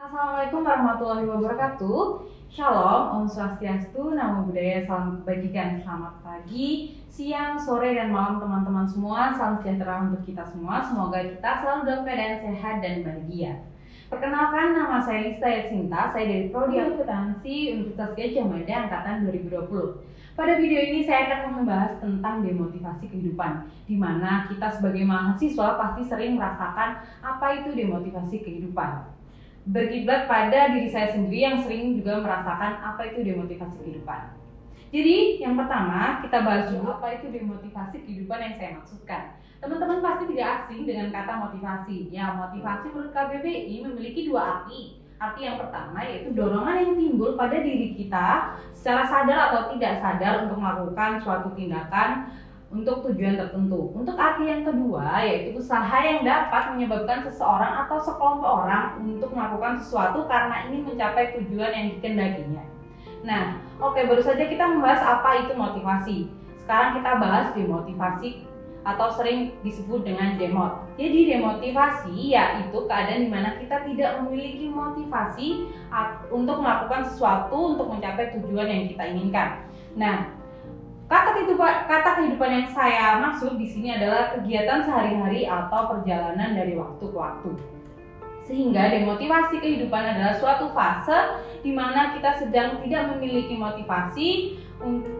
Assalamualaikum warahmatullahi wabarakatuh. Shalom, Om Swastiastu, Namo Buddhaya, salam kebajikan. Selamat pagi, siang, sore, dan malam teman-teman semua. Salam sejahtera untuk kita semua. Semoga kita selalu dalam keadaan sehat dan bahagia. Perkenalkan, nama saya Lista Yasinta. Saya dari Prodi Akuntansi Universitas Gadjah Mada Angkatan 2020. Pada video ini saya akan membahas tentang demotivasi kehidupan, di mana kita sebagai mahasiswa pasti sering merasakan apa itu demotivasi kehidupan. Berkiblat pada diri saya sendiri yang sering juga merasakan apa itu demotivasi kehidupan. Jadi yang pertama kita bahas dulu apa itu demotivasi kehidupan yang saya maksudkan. Teman-teman pasti tidak asing dengan kata motivasi. Ya, motivasi menurut KBBI memiliki dua arti. Arti yang pertama yaitu dorongan yang timbul pada diri kita secara sadar atau tidak sadar untuk melakukan suatu tindakan untuk tujuan tertentu. Untuk arti yang kedua yaitu usaha yang dapat menyebabkan seseorang atau sekelompok orang untuk melakukan sesuatu karena ingin mencapai tujuan yang dikehendakinya. Nah, baru saja kita membahas apa itu motivasi. Sekarang kita bahas demotivasi atau sering disebut dengan demot. Jadi demotivasi yaitu keadaan di mana kita tidak memiliki motivasi untuk melakukan sesuatu untuk mencapai tujuan yang kita inginkan. Nah, kata kehidupan yang saya maksud di sini adalah kegiatan sehari-hari atau perjalanan dari waktu ke waktu. Sehingga demotivasi kehidupan adalah suatu fase di mana kita sedang tidak memiliki motivasi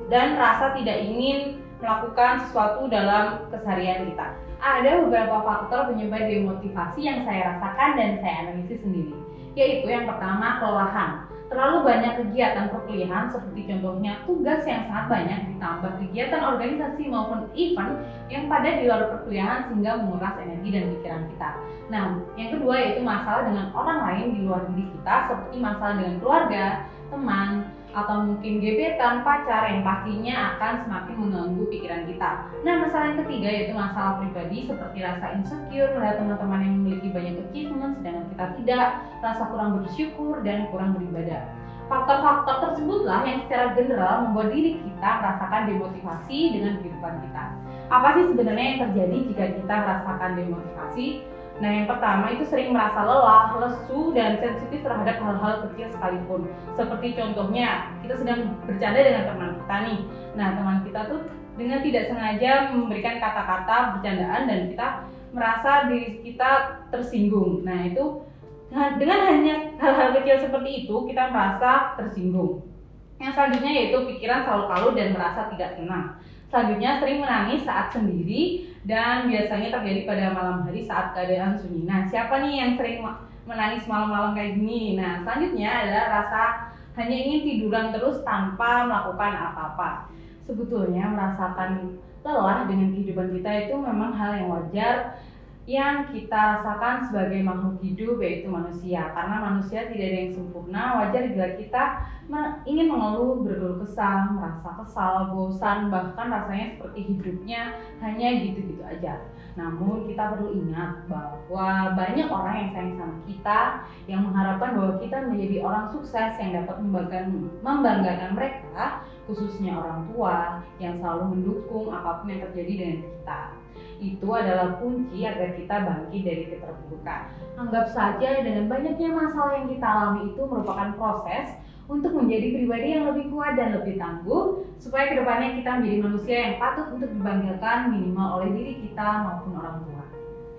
dan rasa tidak ingin melakukan sesuatu dalam keseharian kita. Ada beberapa faktor penyebab demotivasi yang saya rasakan dan saya analisis sendiri. Yaitu yang pertama, kelelahan. Terlalu banyak kegiatan perkuliahan seperti contohnya tugas yang sangat banyak ditambah kegiatan organisasi maupun event yang pada di luar perkuliahan sehingga menguras energi dan pikiran kita. Nah, yang kedua yaitu masalah dengan orang lain di luar diri kita seperti masalah dengan keluarga, teman, atau mungkin gebetan, pacar yang pastinya akan semakin mengganggu pikiran kita. Nah, masalah yang ketiga yaitu masalah pribadi seperti rasa insecure melihat teman-teman yang memiliki banyak achievement sedangkan kita tidak, rasa kurang bersyukur dan kurang beribadah. Faktor-faktor tersebutlah yang secara general membuat diri kita merasakan demotivasi dengan kehidupan kita. Apa sih sebenarnya yang terjadi jika kita merasakan demotivasi? Nah, yang pertama itu sering merasa lelah, lesu, dan sensitif terhadap hal-hal kecil sekalipun. Seperti contohnya, kita sedang bercanda dengan teman kita nih. Nah, teman kita tuh dengan tidak sengaja memberikan kata-kata bercandaan dan kita merasa diri kita tersinggung. Nah, itu dengan hanya hal-hal kecil seperti itu, kita merasa tersinggung. Yang selanjutnya yaitu pikiran selalu kalut dan merasa tidak tenang. Selanjutnya sering menangis saat sendiri dan biasanya terjadi pada malam hari saat keadaan sunyi. Nah, siapa nih yang sering menangis malam-malam kayak gini? Nah, selanjutnya adalah rasa hanya ingin tiduran terus tanpa melakukan apa-apa. Sebetulnya merasakan lelah dengan kehidupan kita itu memang hal yang wajar yang kita rasakan sebagai makhluk hidup yaitu manusia. Karena manusia tidak ada yang sempurna, wajar bila kita ingin mengeluh, berkeluh kesah, merasa kesal, bosan, bahkan rasanya seperti hidupnya hanya gitu-gitu aja. Namun kita perlu ingat bahwa banyak orang yang sayang sama kita, yang mengharapkan bahwa kita menjadi orang sukses yang dapat membanggakan mereka, khususnya orang tua yang selalu mendukung apapun yang terjadi dengan kita. Itu adalah kunci agar kita bangkit dari keterpurukan. Anggap saja dengan banyaknya masalah yang kita alami itu merupakan proses untuk menjadi pribadi yang lebih kuat dan lebih tangguh, supaya kedepannya kita menjadi manusia yang patut untuk dibanggakan minimal oleh diri kita maupun orang tua.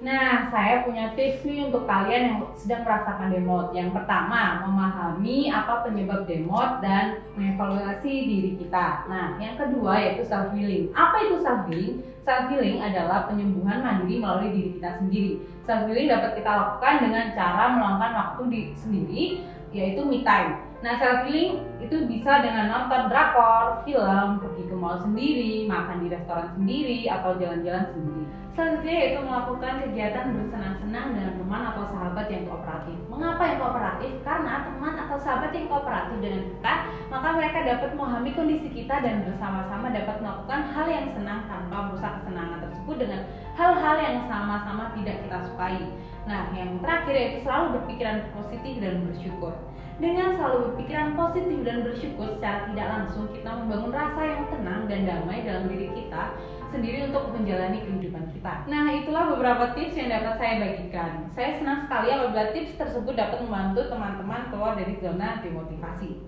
Nah, saya punya tips nih untuk kalian yang sedang merasakan demot. Yang pertama, memahami apa penyebab demot dan mengevaluasi diri kita. Nah, yang kedua yaitu self healing. Apa itu self healing? Self healing adalah penyembuhan mandiri melalui diri kita sendiri. Self healing dapat kita lakukan dengan cara meluangkan waktu sendiri, yaitu me time. Nah, self healing itu bisa dengan nonton drakor, film, pergi ke mall sendiri, makan di restoran sendiri, atau jalan-jalan sendiri. Selanjutnya yaitu melakukan kegiatan bersenang-senang dengan teman atau sahabat yang kooperatif. Mengapa yang kooperatif? Karena teman atau sahabat yang kooperatif dengan kita, maka mereka dapat memahami kondisi kita dan bersama-sama dapat melakukan hal yang senang tanpa merusak kesenangan tersebut dengan hal-hal yang sama-sama tidak kita sukai. Nah, yang terakhir yaitu selalu berpikiran positif dan bersyukur. Dengan selalu berpikiran positif dan bersyukur secara tidak langsung kita membangun rasa yang tenang dan damai dalam diri kita sendiri untuk menjalani kehidupan kita. Nah, itulah beberapa tips yang dapat saya bagikan. Saya senang sekali apabila tips tersebut dapat membantu teman-teman keluar dari zona demotivasi.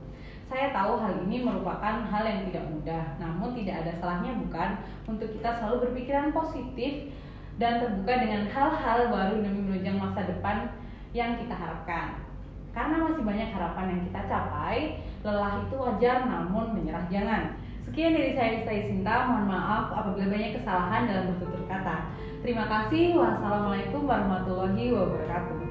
Saya tahu hal ini merupakan hal yang tidak mudah, namun tidak ada salahnya bukan untuk kita selalu berpikiran positif dan terbuka dengan hal-hal baru demi menunjang masa depan yang kita harapkan. Karena masih banyak harapan yang kita capai, lelah itu wajar namun menyerah jangan. Sekian dari saya, Ista Sinta. Mohon maaf apabila banyak kesalahan dalam bertutur kata. Terima kasih. Wassalamualaikum warahmatullahi wabarakatuh.